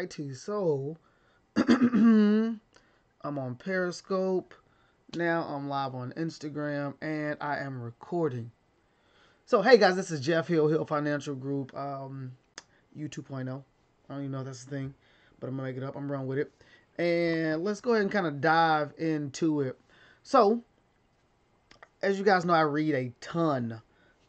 IT. So I'm on Periscope. Now I'm live on Instagram and I am recording. So hey guys, this is Jeff Hill Financial Group, U 2.0. I don't even know if that's the thing, but I'm gonna make it up. I'm running with it. And let's go ahead and kind of dive into it. So, as you guys know, I read a ton,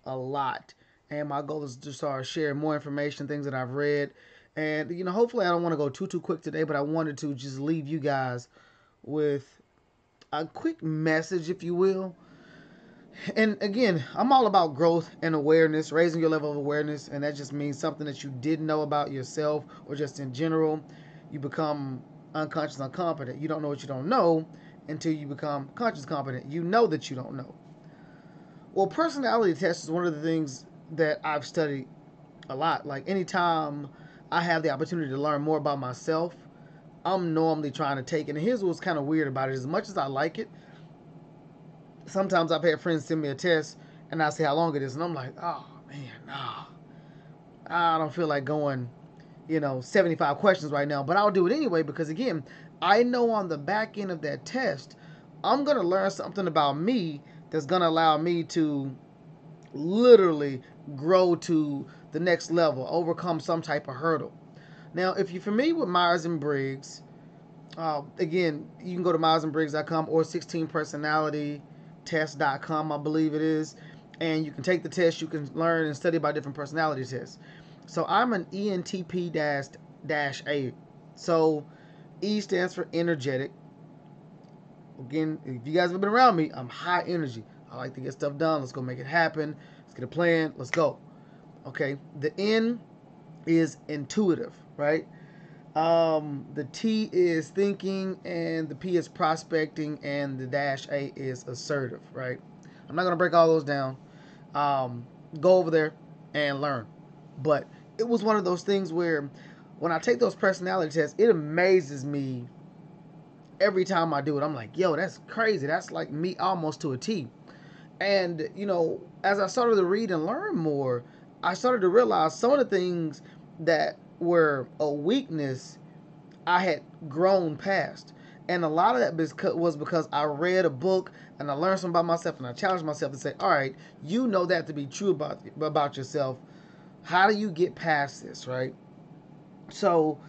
a lot. And my goal is to start sharing more information, things that I've read. And, hopefully I don't want to go too quick today, but I wanted to just leave you guys with a quick message, if you will. And again, I'm all about growth and awareness, raising your level of awareness. And that just means something that you didn't know about yourself or just in general. You become unconscious, incompetent. You don't know what you don't know until you become conscious, competent. You know that you don't know. Well, personality test is one of the things that I've studied a lot. Like anytime I have the opportunity to learn more about myself, I'm normally trying to take it. And here's what's kind of weird about it. As much as I like it, sometimes I've had friends send me a test and I say how long it is. And I'm like, oh, man, nah. I don't feel like going, 75 questions right now. But I'll do it anyway because, again, I know on the back end of that test, I'm going to learn something about me that's going to allow me to literally grow to the next level, overcome some type of hurdle. Now, if you're familiar with Myers and Briggs, again, you can go to myersandbriggs.com or 16personalitytest.com, I believe it is, and you can take the test. You can learn and study about different personality tests. So I'm an ENTP-A. So E stands for energetic. Again, if you guys have been around me, I'm high energy. I like to get stuff done. Let's go make it happen. Let's get a plan. Let's go. Okay. The N is intuitive, right? The T is thinking, and the P is prospecting, and the -A is assertive, right? I'm not gonna break all those down. Go over there and learn. But it was one of those things where when I take those personality tests, it amazes me every time I do it. I'm like, yo, that's crazy. That's like me almost to a T. And, as I started to read and learn more, I started to realize some of the things that were a weakness I had grown past. And a lot of that was because I read a book and I learned something about myself and I challenged myself to say, all right, you know that to be true about yourself. How do you get past this, right? So,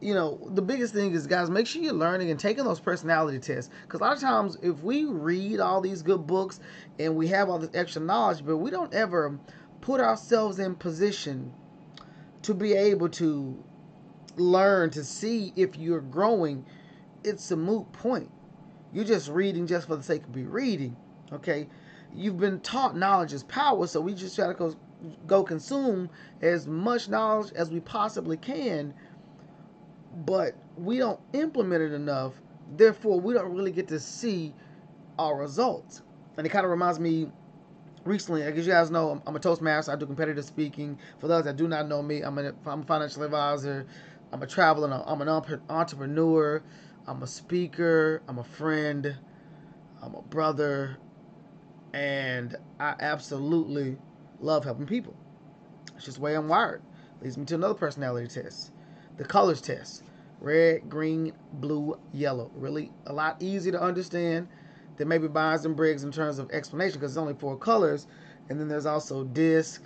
the biggest thing is, guys, make sure you're learning and taking those personality tests. Because a lot of times, if we read all these good books and we have all this extra knowledge, but we don't ever put ourselves in position to be able to learn to see if you're growing, it's a moot point. You're just reading just for the sake of be reading. Okay, you've been taught knowledge is power, so we just try to go consume as much knowledge as we possibly can, but we don't implement it enough. Therefore, we don't really get to see our results. And it kind of reminds me recently, I guess you guys know, I'm a Toastmaster. I do competitive speaking. For those that do not know me, I'm a financial advisor. I'm a traveler. I'm an entrepreneur. I'm a speaker. I'm a friend. I'm a brother. And I absolutely love helping people. It's just the way I'm wired. Leads me to another personality test, the colors test. Red, green, blue, yellow. Really a lot easier to understand than maybe Myers and Briggs in terms of explanation because it's only 4 colors. And then there's also disc.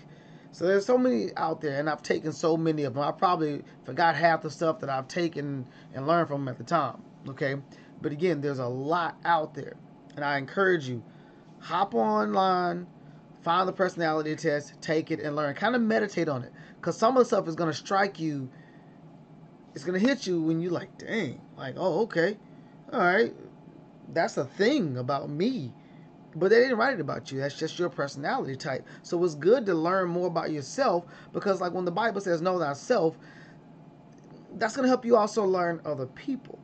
So there's so many out there, and I've taken so many of them. I probably forgot half the stuff that I've taken and learned from them at the time. Okay, but again, there's a lot out there, and I encourage you, hop online, find the personality test, take it, and learn. Kind of meditate on it, because some of the stuff is going to strike you. It's going to hit you when you like, dang, like, oh, okay, all right, that's a thing about me. But they didn't write it about you. That's just your personality type. So it's good to learn more about yourself because, like, when the Bible says know thyself, that's going to help you also learn other people.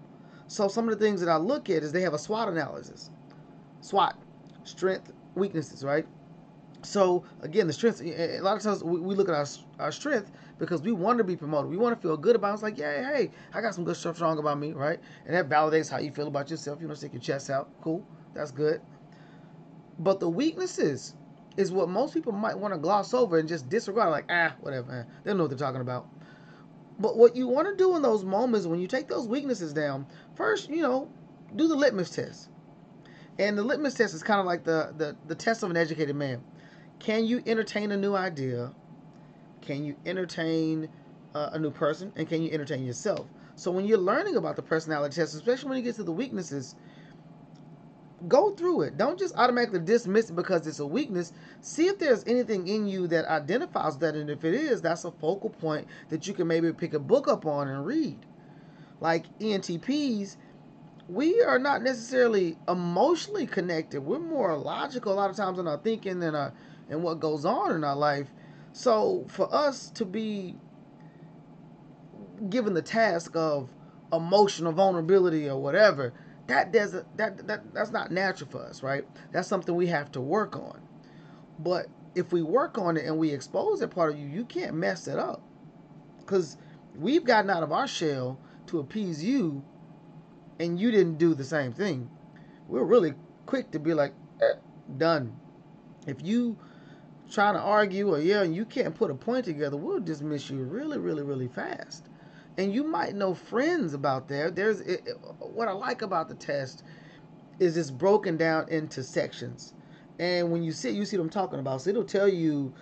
So some of the things that I look at is they have a SWOT analysis. SWOT, strength, weaknesses, right? So again, the strengths. A lot of times we look at our strength because we want to be promoted. We want to feel good about it. It's like, yeah, hey, I got some good stuff strong about me, right? And that validates how you feel about yourself. Stick your chest out. Cool. That's good. But the weaknesses is what most people might want to gloss over and just disregard. Like, whatever, man. They don't know what they're talking about. But what you want to do in those moments when you take those weaknesses down, first, do the litmus test. And the litmus test is kind of like the test of an educated man. Can you entertain a new idea? Can you entertain a new person? And can you entertain yourself? So when you're learning about the personality test, especially when you get to the weaknesses, go through it. Don't just automatically dismiss it because it's a weakness. See if there's anything in you that identifies that, and if it is, that's a focal point that you can maybe pick a book up on and read. Like ENTPs, we are not necessarily emotionally connected. We're more logical a lot of times in our thinking and what goes on in our life. So for us to be given the task of emotional vulnerability or whatever, that's not natural for us, right? That's something we have to work on. But if we work on it and we expose that part of you, you can't mess it up. Because we've gotten out of our shell to appease you, and you didn't do the same thing. We're really quick to be like, done. If you trying to argue or and you can't put a point together, we'll dismiss you really, really, really fast. And you might know friends about that. What I like about the test is it's broken down into sections. And when you see what I'm talking about. So it'll tell you,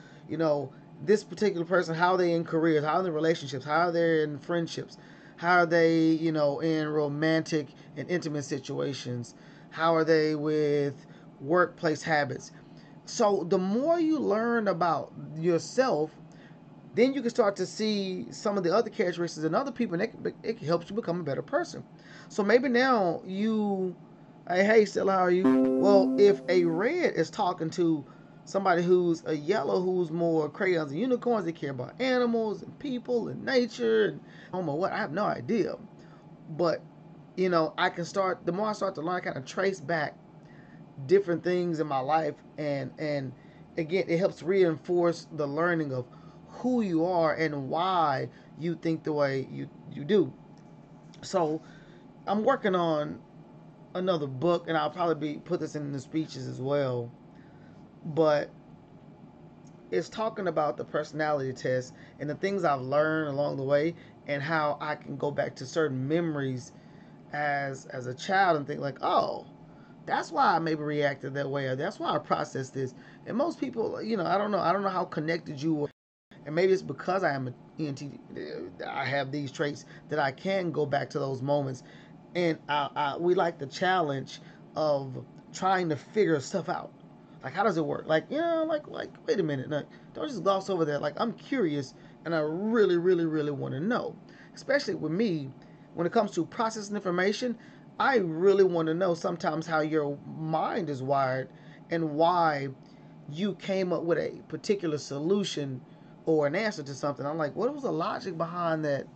this particular person, how they in careers, how in the relationships, how they're in friendships, how are they, in romantic and intimate situations, how are they with workplace habits. So the more you learn about yourself, then you can start to see some of the other characteristics in other people, and it helps you become a better person. So maybe now hey Stella, how are you? Well, if a red is talking to somebody who's a yellow, who's more crayons and unicorns, they care about animals and people and nature and what, I have no idea. But I can start, the more I start to learn, I kind of trace back different things in my life, and again, it helps reinforce the learning of who you are and why you think the way you do. So I'm working on another book, and I'll probably put this in the speeches as well, but it's talking about the personality test and the things I've learned along the way, and how I can go back to certain memories as a child and think like, oh, that's why I maybe reacted that way, or that's why I processed this. And most people, I don't know how connected you are. And maybe it's because I am an ENT, I have these traits that I can go back to those moments. And we like the challenge of trying to figure stuff out. Like, how does it work? Like, wait a minute. Like, don't just gloss over that. Like, I'm curious, and I really, really, really want to know. Especially with me, when it comes to processing information, I really want to know sometimes how your mind is wired and why you came up with a particular solution or an answer to something. I'm like, what was the logic behind that?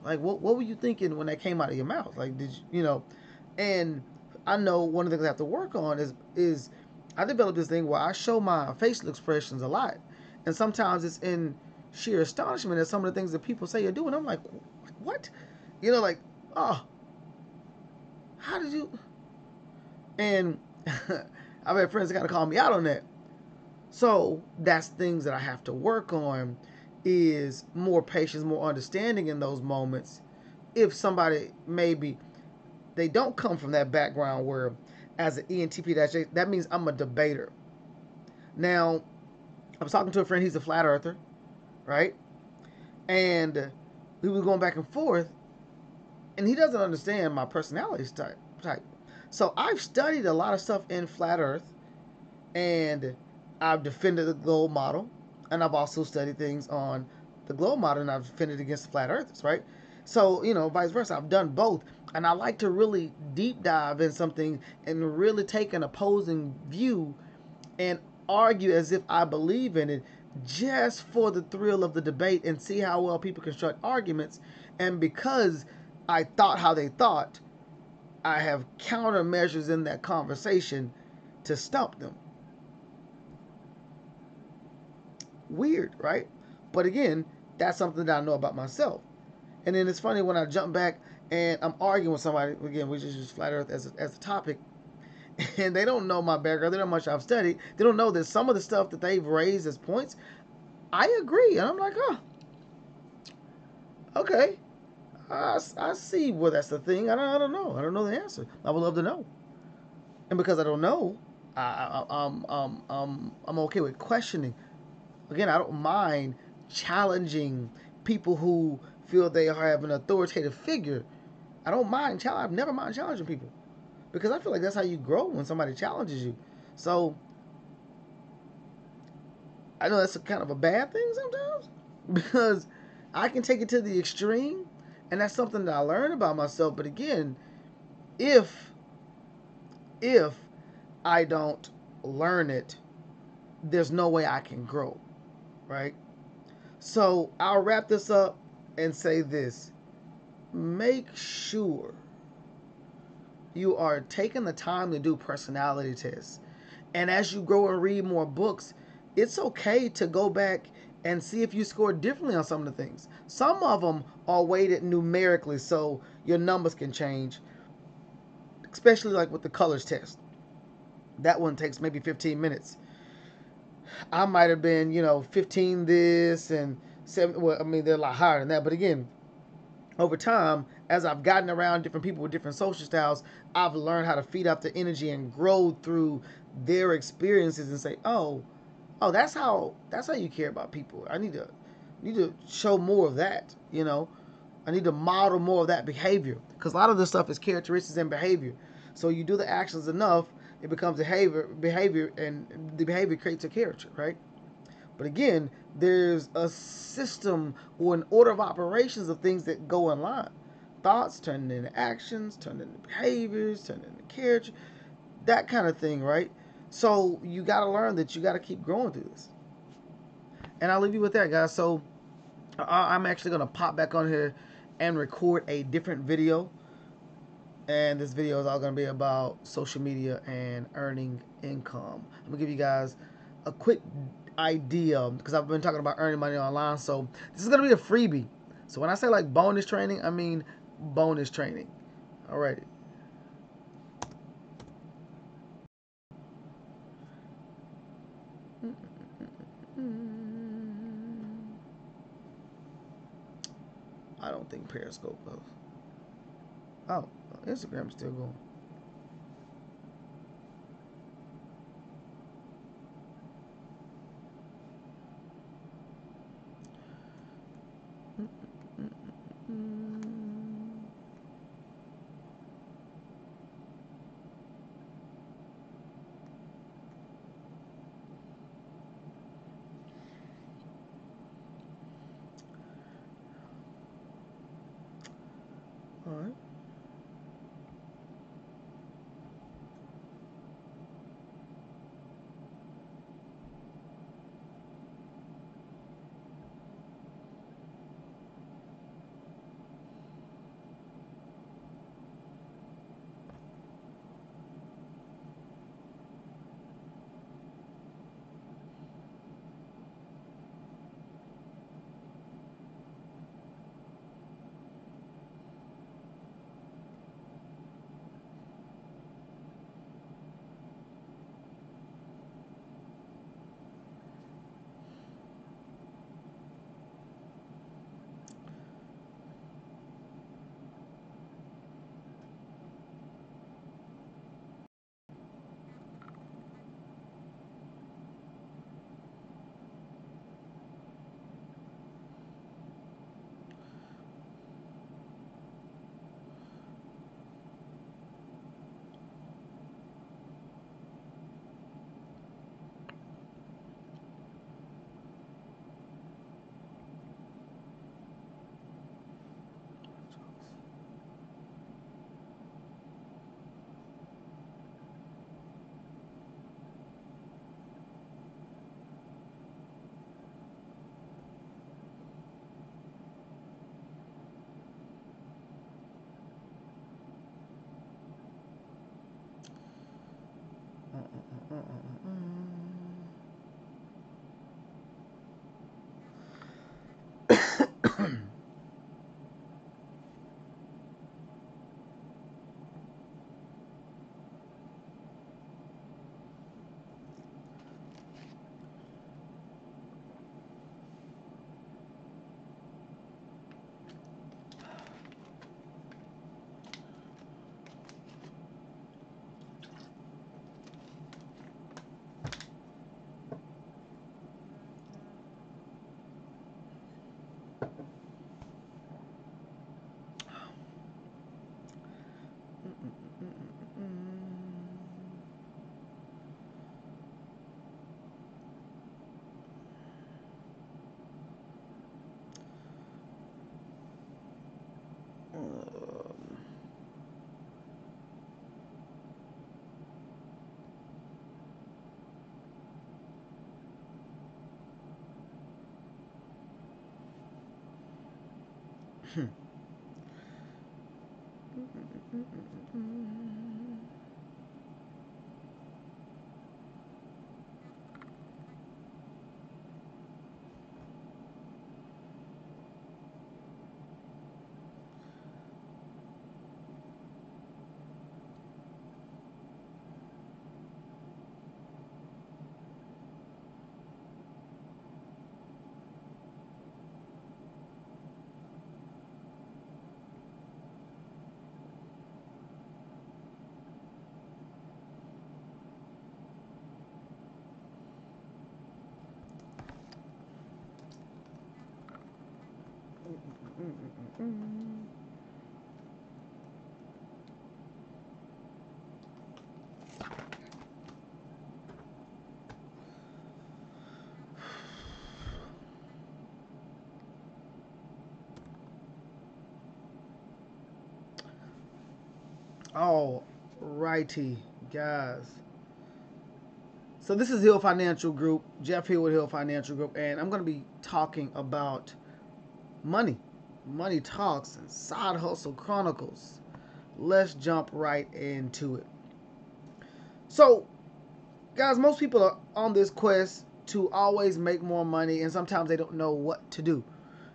Like, what were you thinking when that came out of your mouth? Like, did you, And I know one of the things I have to work on is I developed this thing where I show my facial expressions a lot, and sometimes it's in sheer astonishment at some of the things that people say or do, and I'm like, what? Like, oh, how did you? And I've had friends that kind of call me out on that. So that's things that I have to work on, is more patience, more understanding in those moments. If somebody maybe they don't come from that background where, as an ENTP, that means I'm a debater. Now, I was talking to a friend, he's a flat earther, right? And we were going back and forth, and he doesn't understand my personality type. So I've studied a lot of stuff in flat earth, and I've defended the globe model, and I've also studied things on the globe model, and I've defended against the flat earthers, right? So, vice versa. I've done both, and I like to really deep dive in something and really take an opposing view and argue as if I believe in it, just for the thrill of the debate, and see how well people construct arguments. And because I thought how they thought, I have countermeasures in that conversation to stump them. Weird, right? But again, that's something that I know about myself. And then it's funny when I jump back and I'm arguing with somebody, again, which is just flat earth as a topic, and they don't know my background, they don't know much I've studied, they don't know that some of the stuff that they've raised as points, I agree. And I'm like, oh, Okay, I see where that's the thing. I don't know. I don't know the answer. I would love to know. And because I don't know, I'm okay with questioning. Again, I don't mind challenging people who feel they have an authoritative figure. I don't mind challenge. I've never mind challenging people because I feel like that's how you grow when somebody challenges you. So I know that's a kind of a bad thing sometimes because I can take it to the extreme, and that's something that I learned about myself. But again, if if I don't learn it, there's no way I can grow, right? So I'll wrap this up and say this. Make sure you are taking the time to do personality tests. And as you grow and read more books, it's okay to go back and see if you scored differently on some of the things. Some of them are weighted numerically, so your numbers can change, especially like with the colors test. That one takes maybe 15 minutes. I might have been, 15 this and 7. Well, I mean, they're a lot higher than that. But again, over time, as I've gotten around different people with different social styles, I've learned how to feed off the energy and grow through their experiences and say, oh, that's how you care about people. I need to show more of that. I need to model more of that behavior because a lot of this stuff is characteristics and behavior. So you do the actions enough, it becomes behavior, and the behavior creates a character, right? But again, there's a system or an order of operations of things that go in line. Thoughts turn into actions, turn into behaviors, turn into character, that kind of thing, right? So you got to learn that you got to keep growing through this. And I'll leave you with that, guys. So I'm actually going to pop back on here and record a different video. And this video is all going to be about social media and earning income. I'm going to give you guys a quick idea because I've been talking about earning money online. So this is going to be a freebie. So when I say like bonus training, I mean bonus training. Alrighty. I don't think Periscope goes. Oh, Instagram's still going. All right. All righty, guys. So this is Hill Financial Group, Jeff Hill with Hill Financial Group, and I'm going to be talking about money, money talks, and side hustle chronicles. Let's jump right into it. So, guys, most people are on this quest to always make more money, and sometimes they don't know what to do.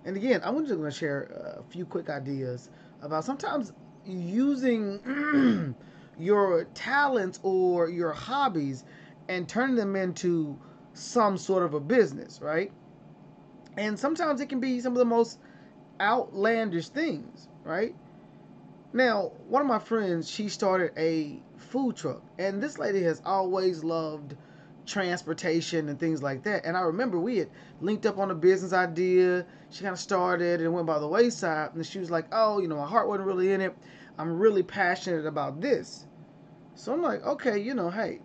And again, I'm just going to share a few quick ideas about sometimes using your talents or your hobbies and turning them into some sort of a business, right? And sometimes it can be some of the most outlandish things, right? Now, one of my friends, she started a food truck, and this lady has always loved transportation and things like that. And I remember we had linked up on a business idea. She kind of started and went by the wayside, and she was like, "Oh, you know, my heart wasn't really in it. I'm really passionate about this." So I'm like, "Okay, you know, hey,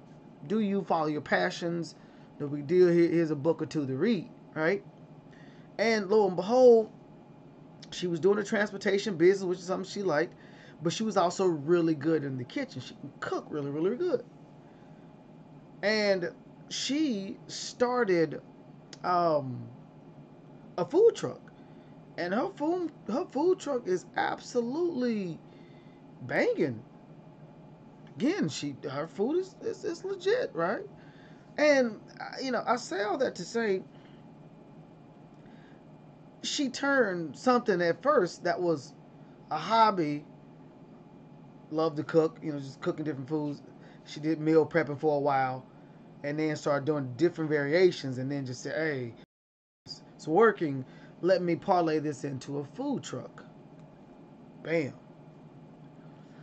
do you follow your passions? No big deal. Here's a book or two to read, right?" And lo and behold, she was doing a transportation business, which is something she liked, but she was also really good in the kitchen. She can cook really, really good. And she started a food truck. And her food truck is absolutely banging. Again, her food is legit, right? And I say all that to say she turned something at first that was a hobby, loved to cook, just cooking different foods. She did meal prepping for a while, and then started doing different variations, and then just said, "Hey, it's working. Let me parlay this into a food truck." Bam.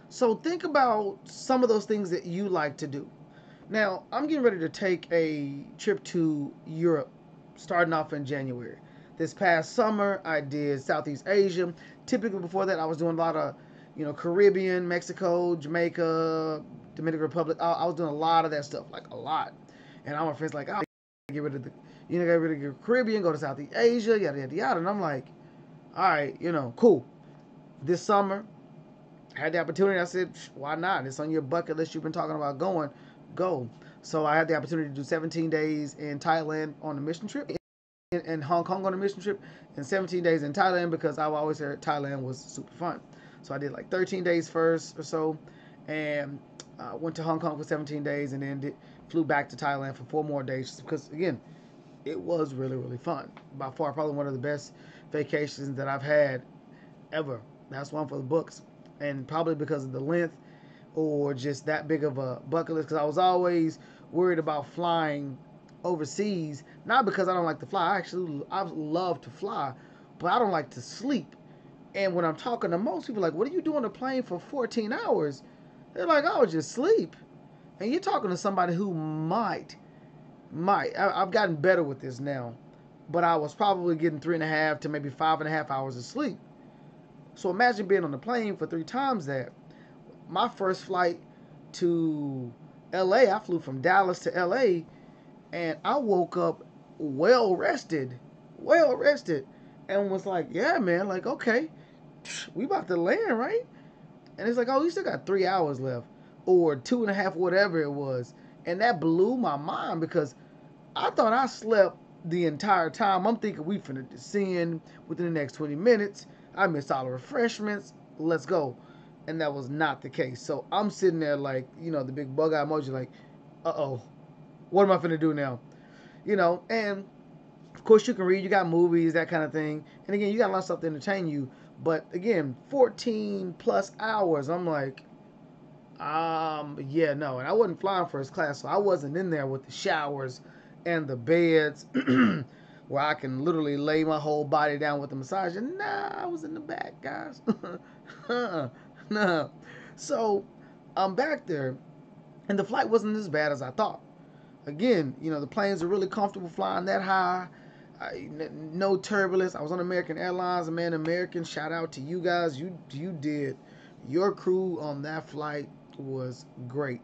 So think about some of those things that you like to do. Now, I'm getting ready to take a trip to Europe starting off in January. This past summer, I did Southeast Asia. Typically, before that, I was doing a lot of, Caribbean, Mexico, Jamaica, Dominican Republic. I was doing a lot of that stuff, like a lot. And all my friends like, "Oh, get rid of get rid of the Caribbean, go to Southeast Asia, yada yada yada." And I'm like, "All right, cool." This summer, I had the opportunity. I said, "Why not? It's on your bucket list. You've been talking about going, go." So I had the opportunity to do 17 days in Thailand on a mission trip, in Hong Kong on a mission trip, and 17 days in Thailand because I always heard Thailand was super fun. So I did like 13 days first or so, and went to Hong Kong for 17 days, and then flew back to Thailand for 4 more days because, again, it was really, really fun. By far, probably one of the best vacations that I've had ever. That's one for the books. And probably because of the length or just that big of a bucket list, because I was always worried about flying overseas. Not because I don't like to fly. I love to fly, but I don't like to sleep. And when I'm talking to most people, like, "What are you doing on a plane for 14 hours?" They're like, "Oh, just sleep." And you're talking to somebody who I've gotten better with this now, but I was probably getting 3.5 to maybe 5.5 hours of sleep. So imagine being on the plane for 3 times that. My first flight to LA, I flew from Dallas to LA, and I woke up well rested, and was like, "Yeah, man, like, okay, we about to land, right?" And it's like, "Oh, you still got 3 hours left, or 2.5, whatever it was." And that blew my mind because I thought I slept the entire time. I'm thinking we finna descend within the next 20 minutes. I missed all the refreshments. Let's go. And that was not the case. So I'm sitting there like, the big bug eye emoji, like, uh-oh, what am I finna do now? And of course you can read, you got movies, that kind of thing. And again, you got a lot of stuff to entertain you. But again, 14 plus hours, I'm like, yeah, no. And I wasn't flying first class, so I wasn't in there with the showers and the beds where I can literally lay my whole body down with the massager. Nah, I was in the back, guys. Nah. So I'm back there, and the flight wasn't as bad as I thought. Again, the planes are really comfortable flying that high. No turbulence. I was on American Airlines, man. American, shout out to you guys. You did. Your crew on that flight was great.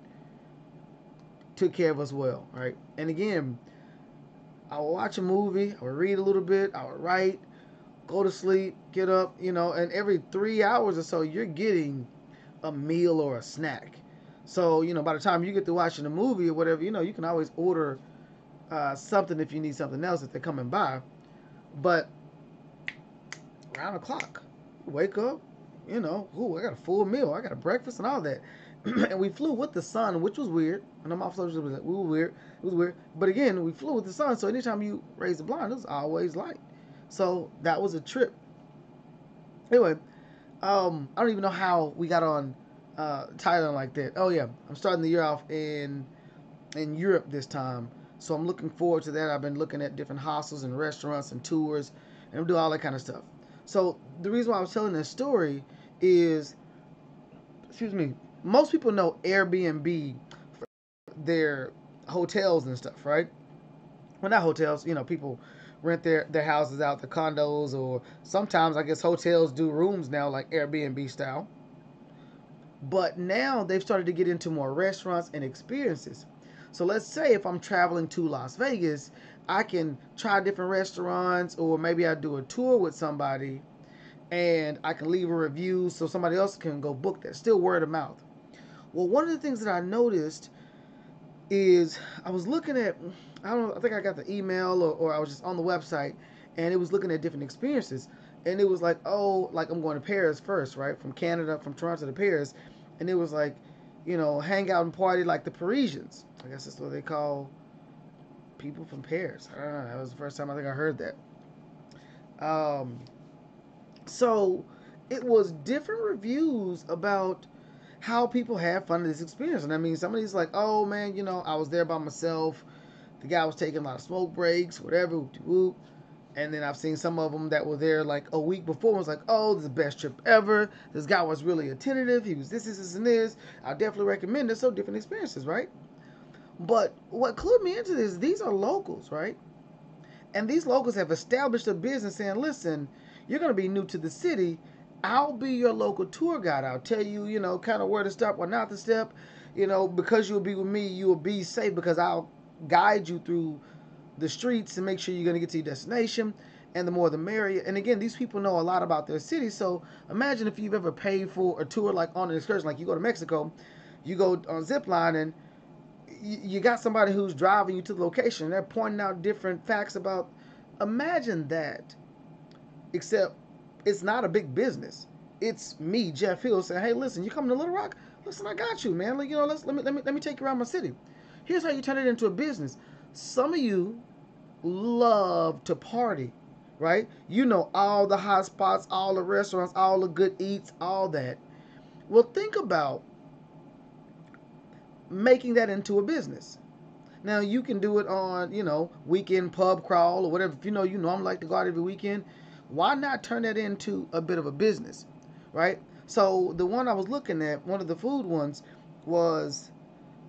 Took care of us well, right? And again, I would watch a movie, I would read a little bit, I would write, go to sleep, get up, and every 3 hours or so, you're getting a meal or a snack. So, by the time you get to watching a movie or whatever, you can always order something if you need something else if they're coming by. But around the clock, wake up, I got a full meal, I got a breakfast and all that. And we flew with the sun, which was weird. And I'm also was like, we were weird. It was weird. But again, we flew with the sun, so anytime you raise the blind, it was always light. So that was a trip. Anyway, I don't even know how we got on Thailand like that. Oh yeah, I'm starting the year off in Europe this time, so I'm looking forward to that. I've been looking at different hostels and restaurants and tours, and I'm doing all that kind of stuff. So the reason why I was telling this story is, excuse me, most people know Airbnb for their hotels and stuff, right? Well, not hotels, people rent their houses out, the condos, or sometimes I guess hotels do rooms now like Airbnb style. But now they've started to get into more restaurants and experiences. So let's say if I'm traveling to Las Vegas, I can try different restaurants, or maybe I do a tour with somebody and I can leave a review so somebody else can go book that. Still word of mouth. Well, one of the things that I noticed is I was looking at, I think I got the email or I was just on the website, and it was looking at different experiences. And it was like, oh, like I'm going to Paris first, right? From Canada, from Toronto to Paris. And it was like, hang out and party like the Parisians. I guess that's what they call people from Paris. I don't know. That was the first time I think I heard that. So it was different reviews about how people have fun in this experience. And I mean, somebody's like, oh man, I was there by myself. The guy was taking a lot of smoke breaks, whatever, whoop. And then I've seen some of them that were there like a week before and was like, oh, this is the best trip ever. This guy was really attentive. He was this, and this. I definitely recommend it. So different experiences, right? But what clued me into this, these are locals, right? And these locals have established a business saying, listen, you're going to be new to the city. I'll be your local tour guide. I'll tell you, kind of where to stop, where not to step. Because you'll be with me, you'll be safe because I'll guide you through the streets and make sure you're going to get to your destination. And the more the merrier. And again, these people know a lot about their city. So imagine if you've ever paid for a tour like on an excursion, like you go to Mexico, you go on zip line and you got somebody who's driving you to the location. They're pointing out different facts about. Imagine that. Except it's not a big business. It's me, Jeff Hill, saying, "Hey, listen, you coming to Little Rock? Listen, I got you, man. Like, let me take you around my city. Here's how you turn it into a business. Some of you love to party, right? You know all the hot spots, all the restaurants, all the good eats, all that. Well, think about making that into a business. Now you can do it on, weekend pub crawl or whatever. If you normally like to go out every weekend, why not turn that into a bit of a business, right? So the one I was looking at, one of the food ones, was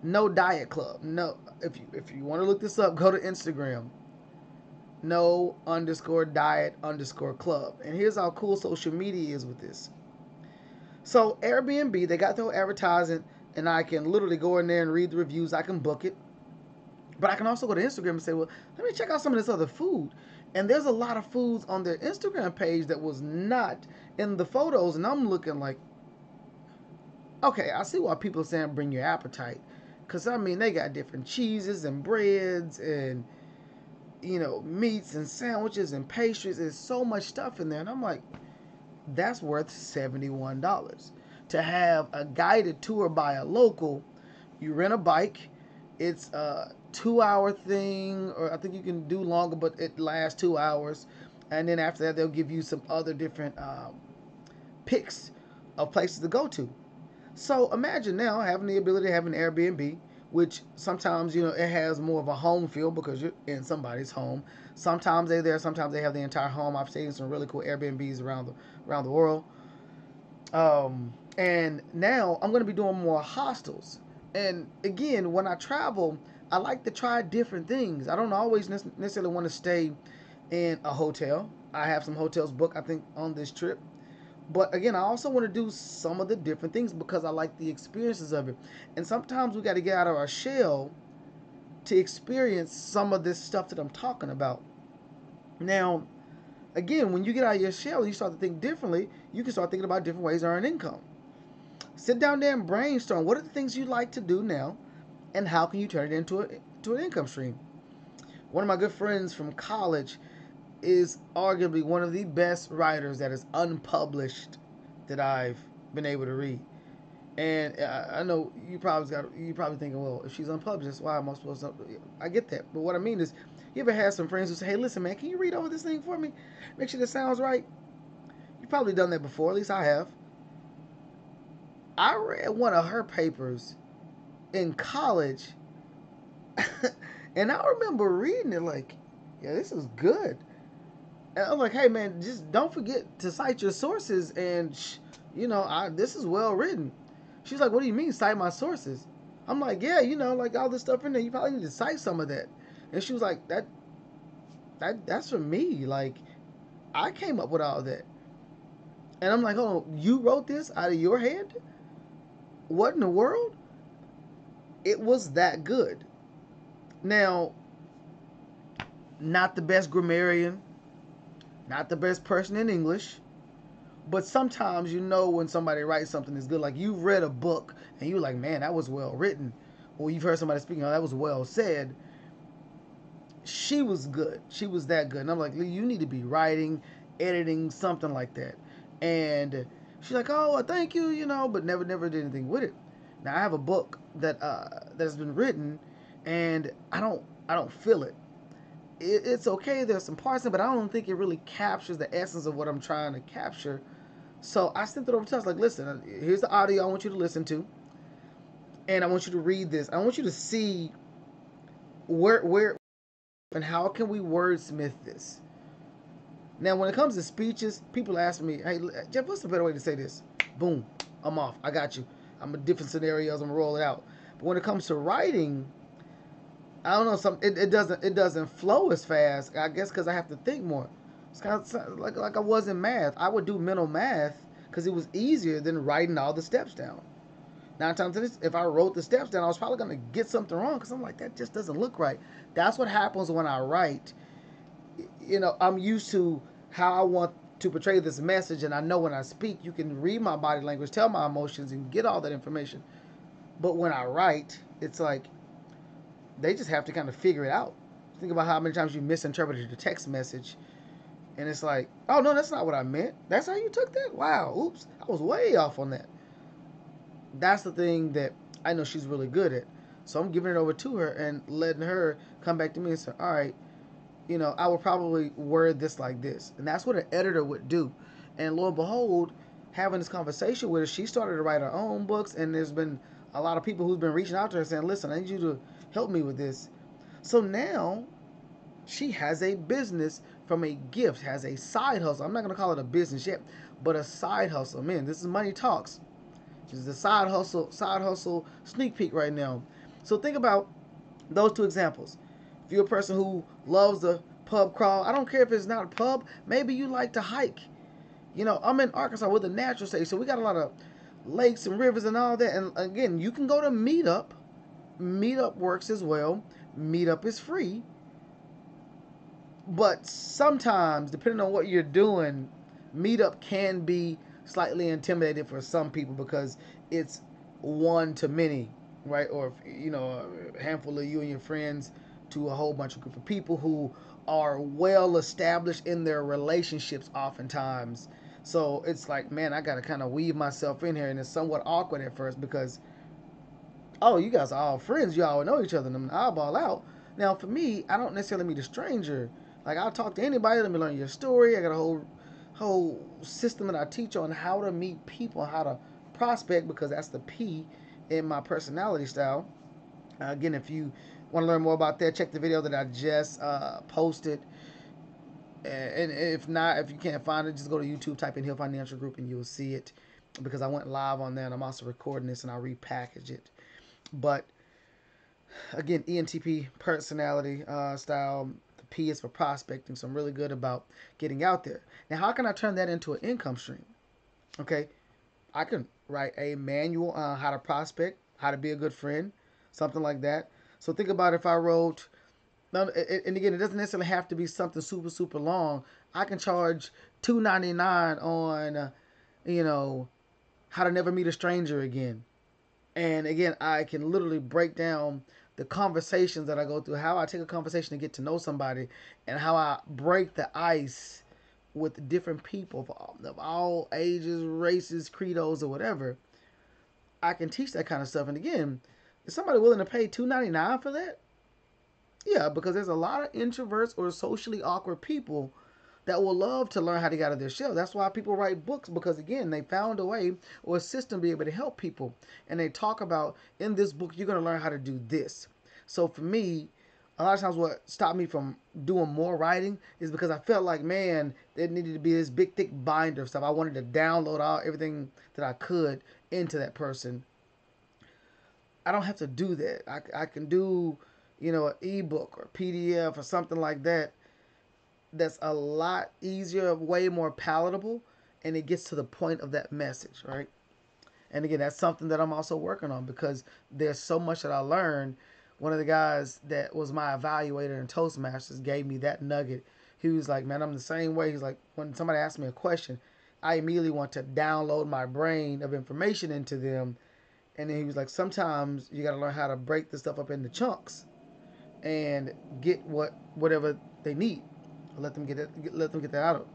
No Diet Club. No, if you want to look this up, go to Instagram. No_diet_club. And here's how cool social media is with this. So Airbnb, they got their advertising, and I can literally go in there and read the reviews. I can book it. But I can also go to Instagram and say, well, let me check out some of this other food. And there's a lot of foods on their Instagram page that was not in the photos. And I'm looking like, okay, I see why people are saying bring your appetite. Because, I mean, they got different cheeses and breads and, meats and sandwiches and pastries. There's so much stuff in there. And I'm like, that's worth $71. To have a guided tour by a local, you rent a bike. It's a 2 hour thing, or I think you can do longer, but it lasts 2 hours. And then after that, they'll give you some other different picks of places to go to. So imagine now having the ability to have an Airbnb, which sometimes it has more of a home feel because you're in somebody's home. Sometimes they're there, sometimes they have the entire home. I've stayed in some really cool Airbnbs around the world. And now I'm going to be doing more hostels. And again, when I travel, I like to try different things. I don't always necessarily want to stay in a hotel. I have some hotels booked, I think, on this trip. But again, I also want to do some of the different things because I like the experiences of it. And sometimes we got to get out of our shell to experience some of this stuff that I'm talking about. Now, again, when you get out of your shell and you start to think differently, you can start thinking about different ways to earn income. Sit down there and brainstorm. What are the things you like to do now, and how can you turn it into an income stream? One of my good friends from college is arguably one of the best writers that is unpublished that I've been able to read. And I know you probably thinking, well, if she's unpublished, that's why I'm supposed to. I get that, but what I mean is, you ever had some friends who say, "Hey, listen, man, can you read over this thing for me? Make sure this sounds right." You've probably done that before. At least I have. I read one of her papers in college, and I remember reading it like, "Yeah, this is good." And I'm like, "Hey, man, just don't forget to cite your sources." And this is well written. She's like, "What do you mean cite my sources?" I'm like, "Yeah, like all this stuff in there. You probably need to cite some of that." And she was like, "That's for me. Like, I came up with all that." And I'm like, "Oh, you wrote this out of your head? What in the world?" It was that good. Now, not the best grammarian, not the best person in English, but sometimes when somebody writes something that's good. Like, you've read a book and you're like, "Man, that was well written," or you've heard somebody speaking, "Oh, that was well said." She was good. She was that good. And I'm like, "Lee, you need to be writing, editing, something like that." And she's like, "Oh, well, thank you, but never did anything with it." Now I have a book that's been written, and I don't feel it. It's okay. There's some parts in it, but I don't think it really captures the essence of what I'm trying to capture. So I sent it over to her. I was like, "Listen, here's the audio I want you to listen to, and I want you to read this. I want you to see where and how can we wordsmith this." Now, when it comes to speeches, people ask me, "Hey, Jeff, what's the better way to say this?" Boom, I'm off. I got you. I'm in different scenarios. I'm gonna roll it out. But when it comes to writing, I don't know. It doesn't flow as fast. I guess because I have to think more. It's kind of like I was in math. I would do mental math because it was easier than writing all the steps down. 9 times if I wrote the steps down, I was probably gonna get something wrong because I'm like, that just doesn't look right. That's what happens when I write. I'm used to how I want to portray this message, and I know when I speak, you can read my body language, tell my emotions, and get all that information. But when I write, it's like they just have to kind of figure it out. Think about how many times you misinterpreted the text message, and it's like, "Oh no, that's not what I meant. That's how you took that? Wow, oops, I was way off on that." That's the thing that I know she's really good at. So I'm giving it over to her and letting her come back to me and say, "All right, I would probably word this like this." And that's what an editor would do. And lo and behold, having this conversation with her, she started to write her own books. And there's been a lot of people who've been reaching out to her saying, "Listen, I need you to help me with this." So now she has a business from a gift, has a side hustle. I'm not going to call it a business yet, but a side hustle. Man, this is Money Talks. This is the side hustle sneak peek right now. So think about those two examples. If you're a person who loves the pub crawl, I don't care if it's not a pub. Maybe you like to hike. I'm in Arkansas with a natural state, so we got a lot of lakes and rivers and all that. And again, you can go to Meetup. Meetup works as well. Meetup is free. But sometimes, depending on what you're doing, Meetup can be slightly intimidating for some people because it's one to many, right? Or a handful of you and your friends to a whole bunch of group of people who are well established in their relationships oftentimes. So it's like, man, I got to kind of weave myself in here, and it's somewhat awkward at first because, oh, you guys are all friends, you all know each other, and I'm eyeball out. Now, for me, I don't necessarily meet a stranger. Like, I'll talk to anybody, let me learn your story. I got a whole system that I teach on how to meet people, how to prospect, because that's the P in my personality style. Again, if you want to learn more about that, check the video that I just posted. And if not, if you can't find it, just go to YouTube, type in Hill Financial Group, and you'll see it. Because I went live on there, and I'm also recording this, and I'll repackage it. But again, ENTP personality style. The P is for prospecting, so I'm really good about getting out there. Now, how can I turn that into an income stream? Okay, I can write a manual on how to prospect, how to be a good friend, something like that. So think about if I wrote, and again, it doesn't necessarily have to be something super long. I can charge $2.99 on, how to never meet a stranger again. And again, I can literally break down the conversations that I go through, how I take a conversation to get to know somebody, and how I break the ice with different people of all ages, races, credos, or whatever. I can teach that kind of stuff. And again, is somebody willing to pay $2.99 for that? Yeah, because there's a lot of introverts or socially awkward people that will love to learn how to get out of their shell. That's why people write books, because again, they found a way or a system to be able to help people. And they talk about, in this book, you're going to learn how to do this. So for me, a lot of times what stopped me from doing more writing is because I felt like, man, there needed to be this big, thick binder of stuff. I wanted to download everything that I could into that person. I don't have to do that. I can do, an ebook or PDF or something like that that's a lot easier, way more palatable, and it gets to the point of that message, right? And again, that's something that I'm also working on, because there's so much that I learned. One of the guys that was my evaluator in Toastmasters gave me that nugget. He was like, man, I'm the same way. He's like, when somebody asks me a question, I immediately want to download my brain of information into them. And then he was like, sometimes you got to learn how to break this stuff up into chunks and get whatever they need. Let them get that out of them.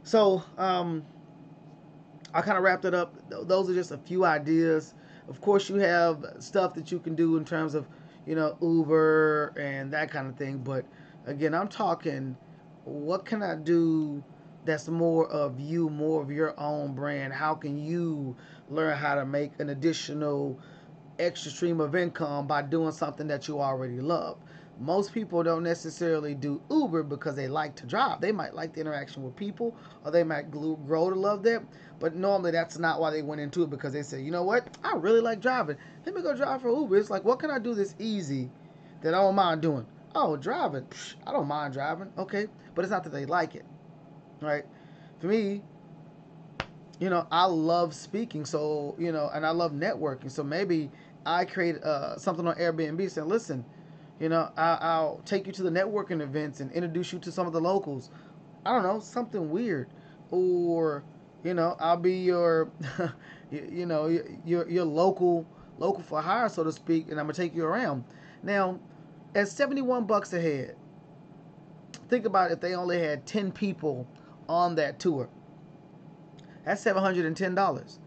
So I kind of wrapped it up. Those are just a few ideas. Of course, you have stuff that you can do in terms of, Uber and that kind of thing. But again, I'm talking, what can I do that's more of you, more of your own brand? How can you learn how to make an additional extra stream of income by doing something that you already love? Most people don't necessarily do Uber because they like to drive. They might like the interaction with people, or they might grow to love that. But normally that's not why they went into it, because they say, you know what? I really like driving. Let me go drive for Uber. It's like, what can I do this easy that I don't mind doing? Oh, driving. Psh, I don't mind driving. Okay. But it's not that they like it, right? For me, I love speaking, so, and I love networking. So maybe I create something on Airbnb saying, listen, I'll take you to the networking events and introduce you to some of the locals. I don't know, something weird. Or, I'll be your, your local for hire, so to speak, and I'm gonna take you around. Now, at $71 a head, think about if they only had 10 people on that tour. That's $710.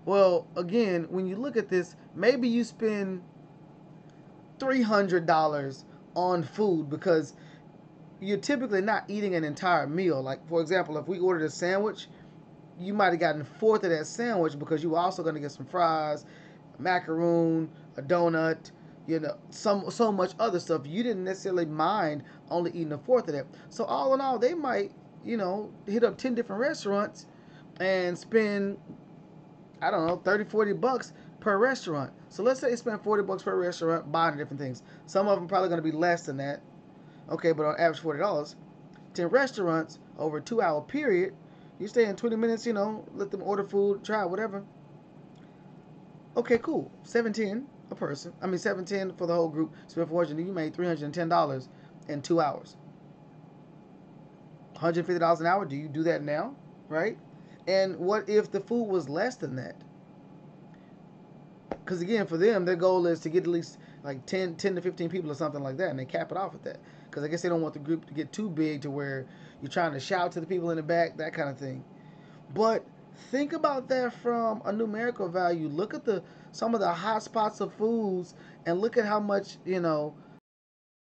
Well, again, when you look at this, maybe you spend $300 on food, because you're typically not eating an entire meal. Like, for example, if we ordered a sandwich, you might have gotten a fourth of that sandwich, because you were also going to get some fries, a macaroon, a donut, so much other stuff. You didn't necessarily mind only eating a fourth of that. So all in all, they might, hit up 10 different restaurants and spend, I don't know, 30, $40 per restaurant. So let's say they spend $40 per restaurant buying different things. Some of them probably going to be less than that. Okay, but on average $40. 10 restaurants over a 2-hour period. You stay in 20 minutes, let them order food, try whatever. Okay, cool. $710 a person. I mean, $710 for the whole group. Spend $400. You made $310 in 2 hours. $150 an hour. Do you do that now? Right? And what if the food was less than that? Because again, for them, their goal is to get at least like 10 to 15 people or something like that, and they cap it off at that. Because I guess they don't want the group to get too big to where you're trying to shout to the people in the back, that kind of thing. But think about that from a numerical value. Look at some of the hot spots of foods and look at how much,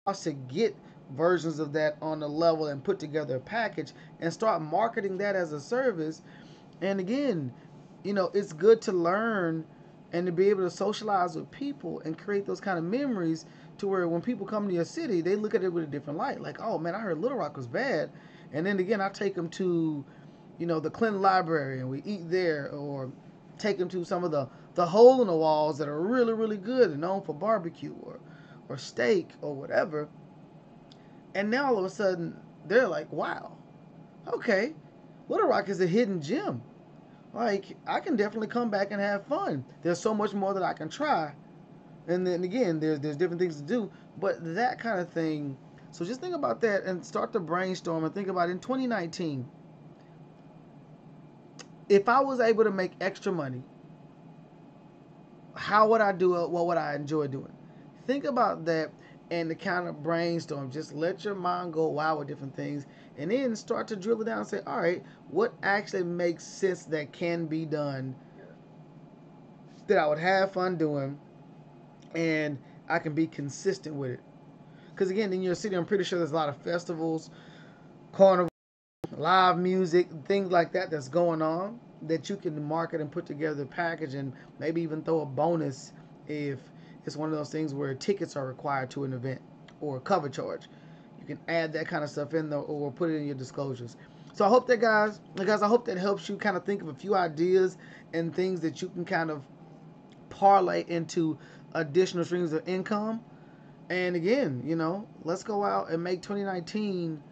costs to get versions of that on the level and put together a package and start marketing that as a service. And again, it's good to learn and to be able to socialize with people and create those kind of memories to where when people come to your city, they look at it with a different light. Like, oh man, I heard Little Rock was bad. And then again, I take them to, the Clinton Library and we eat there, or take them to some of the hole in the walls that are really, really good and known for barbecue or steak or whatever. And now all of a sudden, they're like, wow, okay, Little Rock is a hidden gem. Like, I can definitely come back and have fun. There's so much more that I can try. And then again, there's different things to do. But that kind of thing. So just think about that and start to brainstorm and think about in 2019, if I was able to make extra money, how would I do it? What would I enjoy doing? Think about that and to kind of brainstorm. Just let your mind go wild with different things and then start to drill it down and say, all right, what actually makes sense that can be done that I would have fun doing and I can be consistent with it. Because again, in your city, I'm pretty sure there's a lot of festivals, carnivals, live music, things like that that's going on that you can market and put together a package and maybe even throw a bonus if it's one of those things where tickets are required to an event or a cover charge. You can add that kind of stuff in there or put it in your disclosures. So I hope that guys, I hope that helps you kind of think of a few ideas and things that you can kind of parlay into additional streams of income. And again, let's go out and make 2019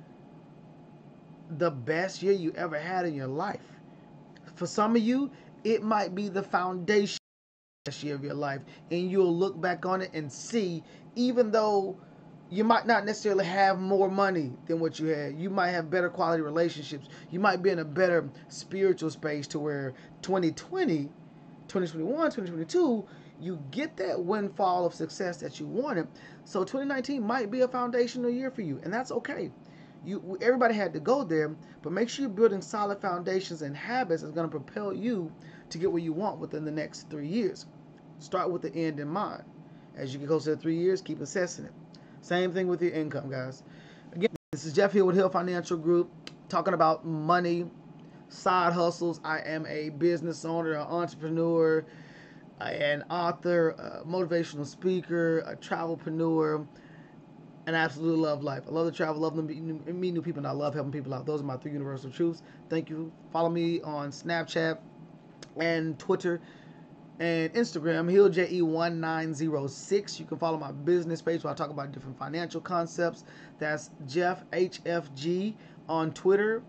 the best year you ever had in your life. For some of you, it might be the foundation year of your life, and you'll look back on it and see, even though you might not necessarily have more money than what you had, you might have better quality relationships, you might be in a better spiritual space to where 2020, 2021, 2022, you get that windfall of success that you wanted. So 2019 might be a foundational year for you, and that's okay. Everybody had to go there, but make sure you're building solid foundations and habits that's going to propel you to get what you want within the next 3 years. Start with the end in mind. As you get closer to 3 years, keep assessing it. Same thing with your income, guys. Again, this is Jeff here with Hill Financial Group, talking about money, side hustles. I am a business owner, an entrepreneur, an author, a motivational speaker, a travelpreneur, and I absolutely love life. I love to travel, love to meet new people, and I love helping people out. Those are my 3 universal truths. Thank you. Follow me on Snapchat and Twitter and Instagram, HillJE1906. You can follow my business page where I talk about different financial concepts. That's Jeff HFG on Twitter.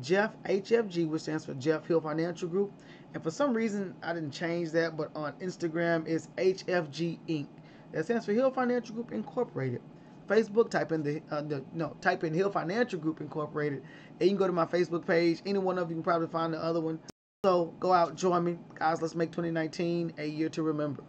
Jeff HFG, which stands for Jeff Hill Financial Group. And for some reason, I didn't change that, but on Instagram, it's HFG Inc. That stands for Hill Financial Group Incorporated. Facebook, type in Hill Financial Group Incorporated, and you can go to my Facebook page. Any one of you can probably find the other one. So go out, join me, guys. Let's make 2019 a year to remember.